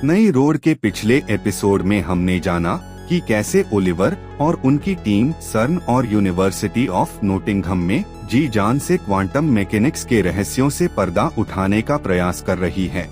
नई रोड के पिछले एपिसोड में हमने जाना कि कैसे ओलिवर और उनकी टीम सर्न और यूनिवर्सिटी ऑफ नोटिंघम में जी जान से क्वांटम मैकेनिक्स के रहस्यों से पर्दा उठाने का प्रयास कर रही है।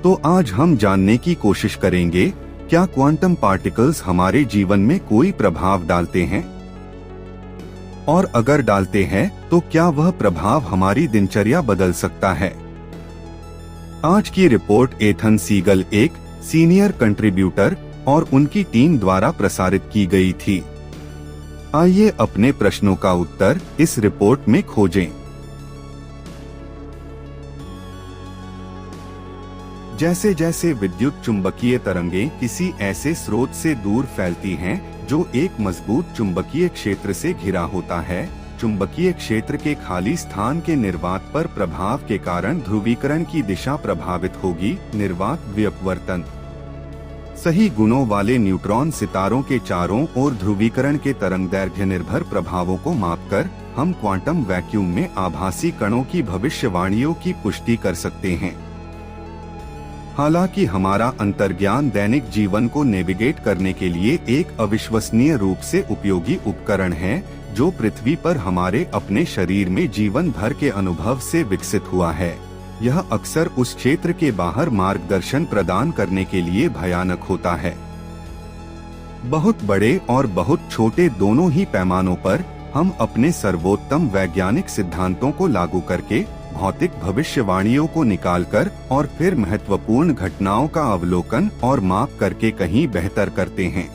तो आज हम जानने की कोशिश करेंगे, क्या क्वांटम पार्टिकल्स हमारे जीवन में कोई प्रभाव डालते हैं? और अगर डालते हैं तो क्या वह प्रभाव हमारी दिनचर्या बदल सकता है? आज की रिपोर्ट एथन सीगल, एक सीनियर कंट्रीब्यूटर और उनकी टीम द्वारा प्रसारित की गई थी। आइए अपने प्रश्नों का उत्तर इस रिपोर्ट में खोजें। जैसे जैसे विद्युत चुंबकीय तरंगें किसी ऐसे स्रोत से दूर फैलती हैं जो एक मजबूत चुंबकीय क्षेत्र से घिरा होता है, चुंबकीय क्षेत्र के खाली स्थान के निर्वात पर प्रभाव के कारण ध्रुवीकरण की दिशा प्रभावित होगी। निर्वात व्युत्वर्तन। सही गुणों वाले न्यूट्रॉन सितारों के चारों ओर ध्रुवीकरण के तरंगदैर्घ्य निर्भर प्रभावों को मापकर हम क्वांटम वैक्यूम में आभासी कणों की भविष्यवाणियों की पुष्टि कर सकते हैं। हालांकि हमारा अंतर्ज्ञान दैनिक जीवन को नेविगेट करने के लिए एक अविश्वसनीय रूप से उपयोगी उपकरण है, जो पृथ्वी पर हमारे अपने शरीर में जीवन भर के अनुभव से विकसित हुआ है। यह अक्सर उस क्षेत्र के बाहर मार्गदर्शन प्रदान करने के लिए भयानक होता है। बहुत बड़े और बहुत छोटे दोनों ही पैमानों पर हम अपने सर्वोत्तम वैज्ञानिक सिद्धांतों को लागू करके भौतिक भविष्यवाणियों को निकालकर और फिर महत्वपूर्ण घटनाओं का अवलोकन और माप करके कहीं बेहतर करते हैं।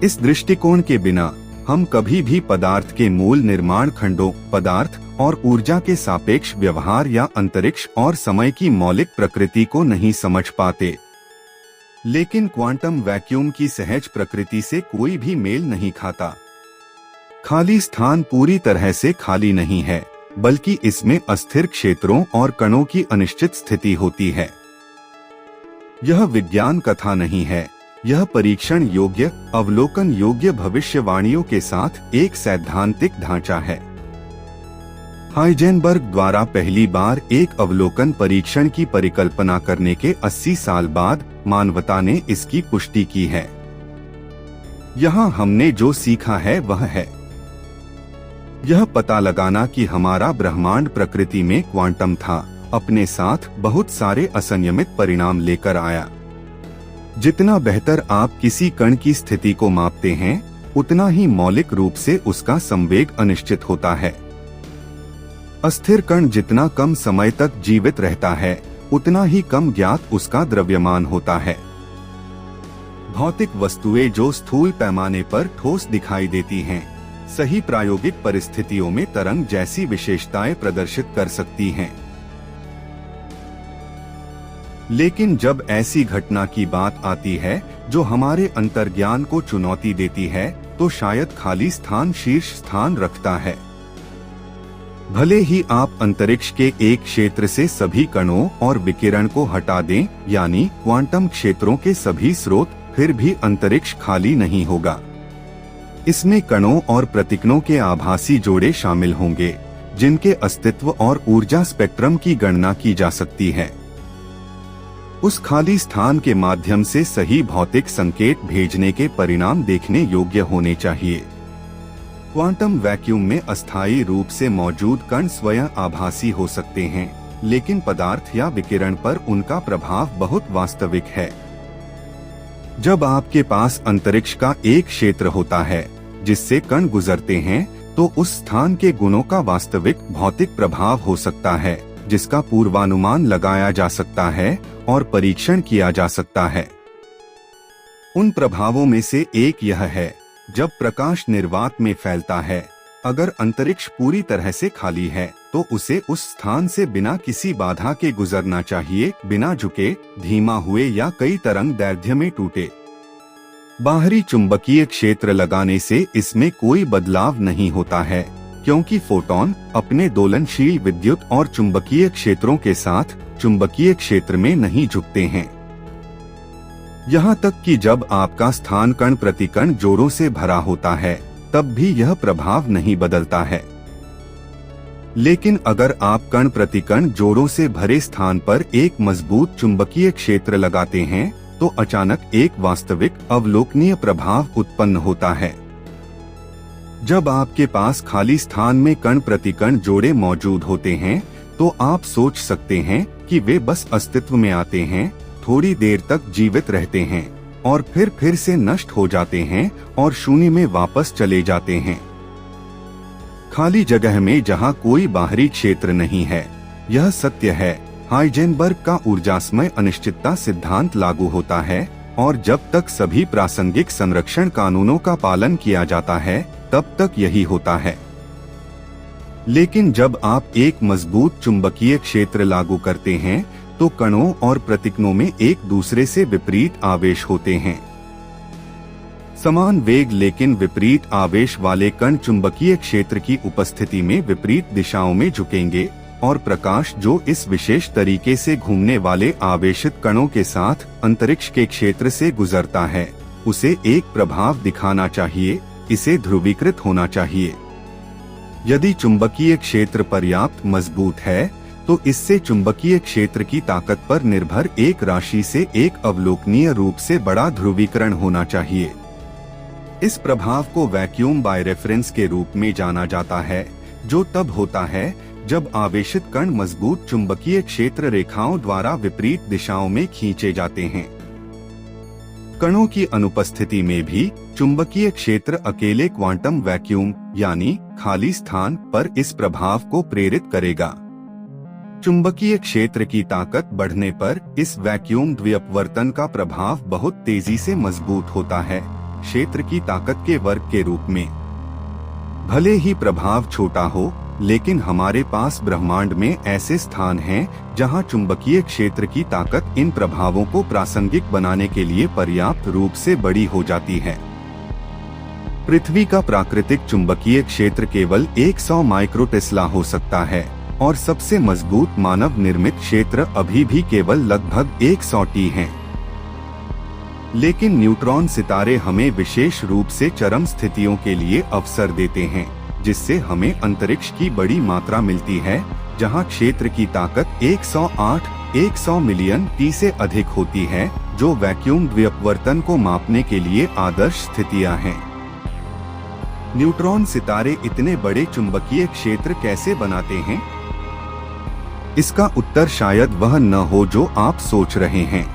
इस दृष्टिकोण के बिना हम कभी भी पदार्थ के मूल निर्माण खंडों, पदार्थ और ऊर्जा के सापेक्ष व्यवहार या अंतरिक्ष और समय की मौलिक प्रकृति को नहीं समझ पाते। लेकिन क्वांटम वैक्यूम की सहज प्रकृति से कोई भी मेल नहीं खाता। खाली स्थान पूरी तरह से खाली नहीं है, बल्कि इसमें अस्थिर क्षेत्रों और कणों की अनिश्चित स्थिति होती है। यह विज्ञान कथा नहीं है, यह परीक्षण योग्य, अवलोकन योग्य भविष्यवाणियों के साथ एक सैद्धांतिक ढांचा है। हाइजेनबर्ग द्वारा पहली बार एक अवलोकन परीक्षण की परिकल्पना करने के 80 साल बाद मानवता ने इसकी पुष्टि की है। यहाँ हमने जो सीखा है वह है यह पता लगाना कि हमारा ब्रह्मांड प्रकृति में क्वांटम था, अपने साथ बहुत सारे असंयमित परिणाम लेकर आया। जितना बेहतर आप किसी कण की स्थिति को मापते हैं, उतना ही मौलिक रूप से उसका संवेग अनिश्चित होता है। अस्थिर कण जितना कम समय तक जीवित रहता है, उतना ही कम ज्ञात उसका द्रव्यमान होता है। भौतिक वस्तुएं जो स्थूल पैमाने पर ठोस दिखाई देती हैं, सही प्रायोगिक परिस्थितियों में तरंग जैसी विशेषताएं प्रदर्शित कर सकती हैं। लेकिन जब ऐसी घटना की बात आती है जो हमारे अंतर्ज्ञान को चुनौती देती है, तो शायद खाली स्थान शीर्ष स्थान रखता है। भले ही आप अंतरिक्ष के एक क्षेत्र से सभी कणों और विकिरण को हटा दें, यानी क्वांटम क्षेत्रों के सभी स्रोत, फिर भी अंतरिक्ष खाली नहीं होगा। इसमें कणों और प्रतिकणों के आभासी जोड़े शामिल होंगे, जिनके अस्तित्व और ऊर्जा स्पेक्ट्रम की गणना की जा सकती है। उस खाली स्थान के माध्यम से सही भौतिक संकेत भेजने के परिणाम देखने योग्य होने चाहिए। क्वांटम वैक्यूम में अस्थायी रूप से मौजूद कण स्वयं आभासी हो सकते हैं, लेकिन पदार्थ या विकिरण पर उनका प्रभाव बहुत वास्तविक है। जब आपके पास अंतरिक्ष का एक क्षेत्र होता है जिससे कण गुजरते हैं, तो उस स्थान के गुणों का वास्तविक भौतिक प्रभाव हो सकता है, जिसका पूर्वानुमान लगाया जा सकता है और परीक्षण किया जा सकता है। उन प्रभावों में से एक यह है, जब प्रकाश निर्वात में फैलता है, अगर अंतरिक्ष पूरी तरह से खाली है, तो उसे उस स्थान से बिना किसी बाधा के गुजरना चाहिए, बिना झुके, धीमा हुए या कई तरंग दैर्घ्य में टूटे। बाहरी चुंबकीय क्षेत्र लगाने से इसमें कोई बदलाव नहीं होता है, क्योंकि फोटॉन अपने दोलनशील विद्युत और चुंबकीय क्षेत्रों के साथ चुंबकीय क्षेत्र में नहीं झुकते हैं। यहाँ तक कि जब आपका स्थान कण प्रतिकण जोड़ों से भरा होता है, तब भी यह प्रभाव नहीं बदलता है। लेकिन अगर आप कण प्रतिकण जोड़ों से भरे स्थान पर एक मजबूत चुंबकीय क्षेत्र लगाते हैं तो अचानक एक वास्तविक अवलोकनीय प्रभाव उत्पन्न होता है। जब आपके पास खाली स्थान में कण प्रतिकण जोड़े मौजूद होते हैं तो आप सोच सकते हैं कि वे बस अस्तित्व में आते हैं, थोड़ी देर तक जीवित रहते हैं और फिर से नष्ट हो जाते हैं और शून्य में वापस चले जाते हैं। खाली जगह में जहां कोई बाहरी क्षेत्र नहीं है। यह सत्य है। हाइजेनबर्ग का ऊर्जास्मय अनिश्चितता सिद्धांत लागू होता है और जब तक सभी प्रासंगिक संरक्षण कानूनों का पालन किया जाता है तब तक यही होता है। लेकिन जब आप एक मजबूत चुंबकीय क्षेत्र लागू करते हैं तो कणों और प्रतिकणों में एक दूसरे से विपरीत आवेश होते हैं। समान वेग लेकिन विपरीत आवेश वाले कण चुंबकीय क्षेत्र की उपस्थिति में विपरीत दिशाओं में झुकेंगे और प्रकाश जो इस विशेष तरीके से घूमने वाले आवेशित कणों के साथ अंतरिक्ष के क्षेत्र से गुजरता है, उसे एक प्रभाव दिखाना चाहिए, इसे ध्रुवीकृत होना चाहिए। यदि चुंबकीय क्षेत्र पर्याप्त मजबूत है तो इससे चुंबकीय क्षेत्र की ताकत पर निर्भर एक राशि से एक अवलोकनीय रूप से बड़ा ध्रुवीकरण होना चाहिए। इस प्रभाव को वैक्यूम बाय रेफरेंस के रूप में जाना जाता है, जो तब होता है जब आवेशित कण मजबूत चुंबकीय क्षेत्र रेखाओं द्वारा विपरीत दिशाओं में खींचे जाते हैं। कणों की अनुपस्थिति में भी चुंबकीय क्षेत्र अकेले क्वांटम वैक्यूम यानी खाली स्थान पर इस प्रभाव को प्रेरित करेगा। चुंबकीय क्षेत्र की ताकत बढ़ने पर इस वैक्यूम द्विअपवर्तन का प्रभाव बहुत तेजी से मजबूत होता है, क्षेत्र की ताकत के वर्ग के रूप में। भले ही प्रभाव छोटा हो, लेकिन हमारे पास ब्रह्मांड में ऐसे स्थान हैं जहां चुंबकीय क्षेत्र की ताकत इन प्रभावों को प्रासंगिक बनाने के लिए पर्याप्त रूप से बड़ी हो जाती है। पृथ्वी का प्राकृतिक चुंबकीय क्षेत्र केवल 100 माइक्रोटेस्ला हो सकता है और सबसे मजबूत मानव निर्मित क्षेत्र अभी भी केवल लगभग 100 टी है। लेकिन न्यूट्रॉन सितारे हमें विशेष रूप से चरम स्थितियों के लिए अवसर देते हैं, जिससे हमें अंतरिक्ष की बड़ी मात्रा मिलती है जहां क्षेत्र की ताकत 108-100 मिलियन टी से अधिक होती है, जो वैक्यूम द्विअपवर्तन को मापने के लिए आदर्श स्थितियां हैं। न्यूट्रॉन सितारे इतने बड़े चुंबकीय क्षेत्र कैसे बनाते हैं? इसका उत्तर शायद वह न हो जो आप सोच रहे हैं।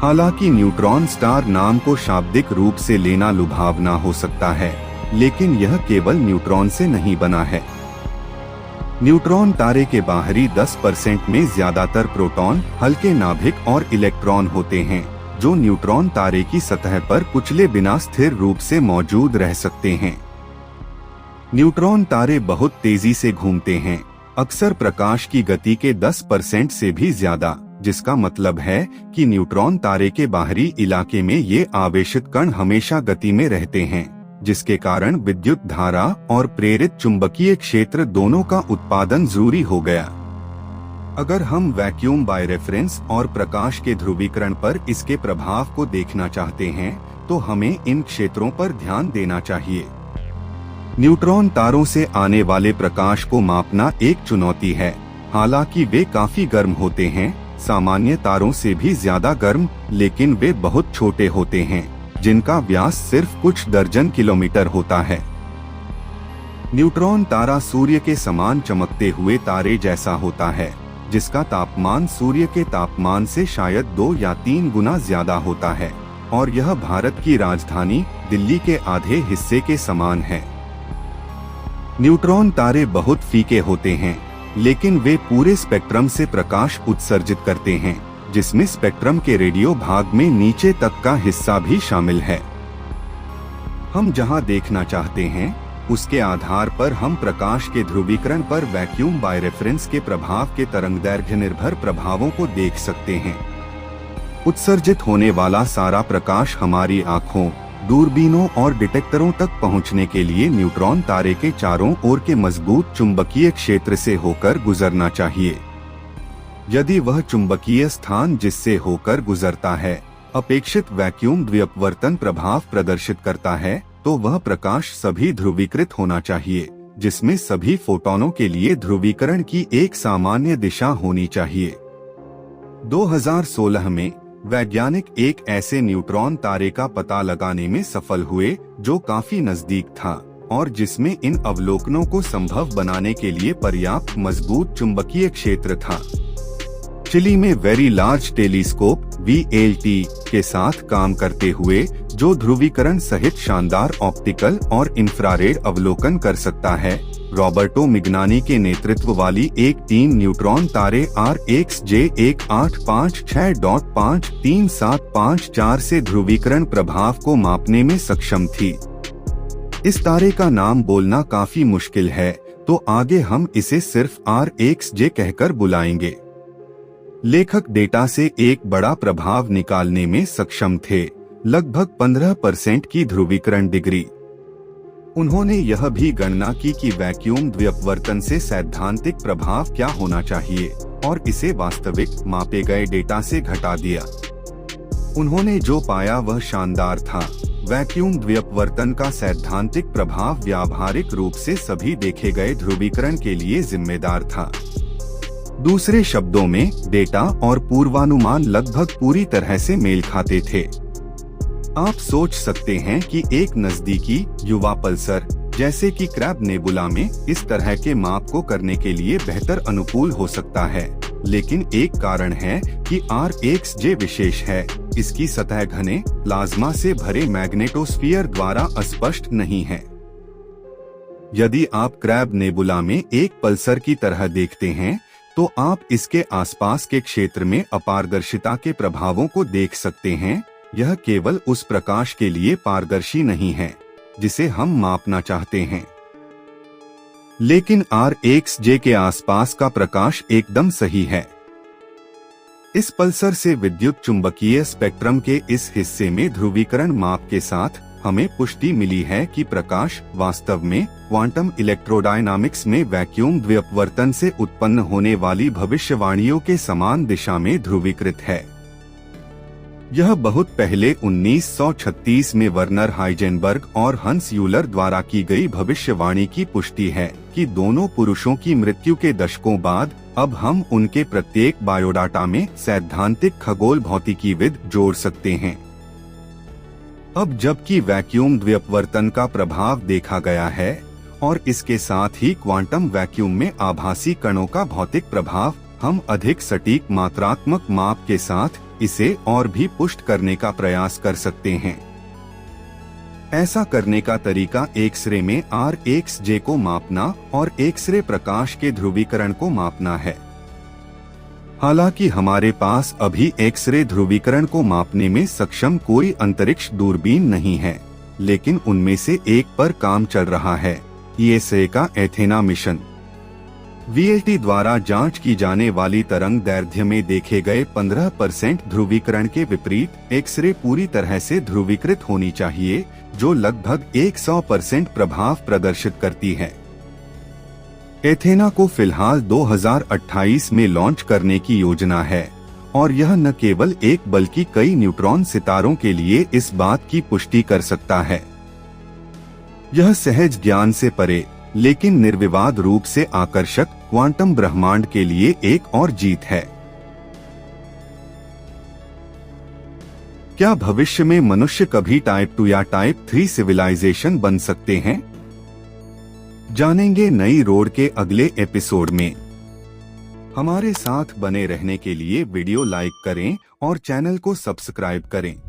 हालांकि न्यूट्रॉन स्टार नाम को शाब्दिक रूप से लेना लुभावना हो सकता है, लेकिन यह केवल न्यूट्रॉन से नहीं बना है। न्यूट्रॉन तारे के बाहरी 10% में ज्यादातर प्रोटॉन, हल्के नाभिक और इलेक्ट्रॉन होते हैं, जो न्यूट्रॉन तारे की सतह पर कुचले बिना स्थिर रूप से मौजूद रह सकते हैं। न्यूट्रॉन तारे बहुत तेजी से घूमते हैं, अक्सर प्रकाश की गति के 10% से भी ज्यादा, जिसका मतलब है कि न्यूट्रॉन तारे के बाहरी इलाके में ये आवेशित कण हमेशा गति में रहते हैं, जिसके कारण विद्युत धारा और प्रेरित चुंबकीय क्षेत्र दोनों का उत्पादन जरूरी हो गया। अगर हम वैक्यूम बाय रेफरेंस और प्रकाश के ध्रुवीकरण पर इसके प्रभाव को देखना चाहते हैं तो हमें इन क्षेत्रों पर ध्यान देना चाहिए। न्यूट्रॉन तारों से आने वाले प्रकाश को मापना एक चुनौती है। हालांकि वे काफी गर्म होते हैं, सामान्य तारों से भी ज्यादा गर्म, लेकिन वे बहुत छोटे होते हैं, जिनका व्यास सिर्फ कुछ दर्जन किलोमीटर होता है। न्यूट्रॉन तारा सूर्य के समान चमकते हुए तारे जैसा होता है, जिसका तापमान सूर्य के तापमान से शायद 2 या 3 गुना ज्यादा होता है, और यह भारत की राजधानी दिल्ली के आधे हिस्से के समान है। न्यूट्रॉन तारे बहुत फीके होते हैं, लेकिन वे पूरे स्पेक्ट्रम से प्रकाश उत्सर्जित करते हैं, जिसमें स्पेक्ट्रम के रेडियो भाग में नीचे तक का हिस्सा भी शामिल है। हम जहां देखना चाहते हैं उसके आधार पर हम प्रकाश के ध्रुवीकरण पर वैक्यूम बाय रेफरेंस के प्रभाव के तरंगदैर्घ्य निर्भर प्रभावों को देख सकते हैं। उत्सर्जित होने वाला सारा प्रकाश हमारी आँखों, दूरबीनों और डिटेक्टरों तक पहुंचने के लिए न्यूट्रॉन तारे के चारों ओर के मजबूत चुंबकीय क्षेत्र से होकर गुजरना चाहिए। यदि वह चुंबकीय स्थान जिससे होकर गुजरता है अपेक्षित वैक्यूम द्विअपवर्तन प्रभाव प्रदर्शित करता है, तो वह प्रकाश सभी ध्रुवीकृत होना चाहिए, जिसमें सभी फोटॉनों के लिए ध्रुवीकरण की एक सामान्य दिशा होनी चाहिए। 2016 में वैज्ञानिक एक ऐसे न्यूट्रॉन तारे का पता लगाने में सफल हुए जो काफी नजदीक था और जिसमें इन अवलोकनों को संभव बनाने के लिए पर्याप्त मजबूत चुंबकीय क्षेत्र था। चिली में वेरी लार्ज टेलीस्कोप VLT के साथ काम करते हुए, जो ध्रुवीकरण सहित शानदार ऑप्टिकल और इंफ्रारेड अवलोकन कर सकता है, रॉबर्टो मिग्नानी के नेतृत्व वाली एक टीम न्यूट्रॉन तारे RxJ 1856.53754 से ध्रुवीकरण प्रभाव को मापने में सक्षम थी। इस तारे का नाम बोलना काफी मुश्किल है, तो आगे हम इसे सिर्फ RxJ कहकर बुलाएंगे। लेखक डेटा से एक बड़ा प्रभाव निकालने में सक्षम थे, लगभग 15% की ध्रुवीकरण डिग्री। उन्होंने यह भी गणना की कि वैक्यूम द्व्यपवर्तन से सैद्धांतिक प्रभाव क्या होना चाहिए और इसे वास्तविक मापे गए डेटा से घटा दिया। उन्होंने जो पाया वह शानदार था। वैक्यूम द्व्यपवर्तन का सैद्धांतिक प्रभाव व्यावहारिक रूप से सभी देखे गए ध्रुवीकरण के लिए जिम्मेदार था। दूसरे शब्दों में, डेटा और पूर्वानुमान लगभग पूरी तरह से मेल खाते थे। आप सोच सकते हैं कि एक नजदीकी युवा पल्सर जैसे कि क्रैब नेबुला में इस तरह के माप को करने के लिए बेहतर अनुकूल हो सकता है, लेकिन एक कारण है कि RxJ विशेष है। इसकी सतह घने प्लाज्मा से भरे मैग्नेटोस्फीयर द्वारा अस्पष्ट नहीं है। यदि आप क्रैब नेबुला में एक पल्सर की तरह देखते हैं, तो आप इसके आसपास के क्षेत्र में अपारदर्शिता के प्रभावों को देख सकते हैं। यह केवल उस प्रकाश के लिए पारदर्शी नहीं है जिसे हम मापना चाहते हैं, लेकिन RxJ के आसपास का प्रकाश एकदम सही है। इस पल्सर से विद्युत चुंबकीय स्पेक्ट्रम के इस हिस्से में ध्रुवीकरण माप के साथ हमें पुष्टि मिली है कि प्रकाश वास्तव में क्वांटम इलेक्ट्रोडायनामिक्स में वैक्यूम द्व्यपवर्तन से उत्पन्न होने वाली भविष्यवाणियों के समान दिशा में ध्रुवीकृत है। यह बहुत पहले 1936 में वर्नर हाइजेनबर्ग और हंस यूलर द्वारा की गई भविष्यवाणी की पुष्टि है कि दोनों पुरुषों की मृत्यु के दशकों बाद अब हम उनके प्रत्येक बायोडाटा में सैद्धांतिक खगोल भौतिकीविद जोड़ सकते हैं। अब जबकि वैक्यूम द्व्यपवर्तन का प्रभाव देखा गया है और इसके साथ ही क्वांटम वैक्यूम में आभासी कणों का भौतिक प्रभाव, हम अधिक सटीक मात्रात्मक माप के साथ इसे और भी पुष्ट करने का प्रयास कर सकते हैं। ऐसा करने का तरीका एक्सरे में RxJ को मापना और एक्सरे प्रकाश के ध्रुवीकरण को मापना है। हालांकि हमारे पास अभी एक्सरे ध्रुवीकरण को मापने में सक्षम कोई अंतरिक्ष दूरबीन नहीं है, लेकिन उनमें से एक पर काम चल रहा है, ESA का एथेना मिशन। VLT द्वारा जांच की जाने वाली तरंग दैर्ध्य में देखे गए 15% ध्रुवीकरण के विपरीत एक्सरे पूरी तरह से ध्रुवीकृत होनी चाहिए, जो लगभग 100% प्रभाव प्रदर्शित करती है। एथेना को फिलहाल 2028 में लॉन्च करने की योजना है और यह न केवल एक बल्कि कई न्यूट्रॉन सितारों के लिए इस बात की पुष्टि कर सकता है। यह सहज ज्ञान से परे लेकिन निर्विवाद रूप से आकर्षक क्वांटम ब्रह्मांड के लिए एक और जीत है। क्या भविष्य में मनुष्य कभी टाइप 2 या टाइप 3 सिविलाइजेशन बन सकते हैं? जानेंगे नई रोड के अगले एपिसोड में। हमारे साथ बने रहने के लिए वीडियो लाइक करें और चैनल को सब्सक्राइब करें।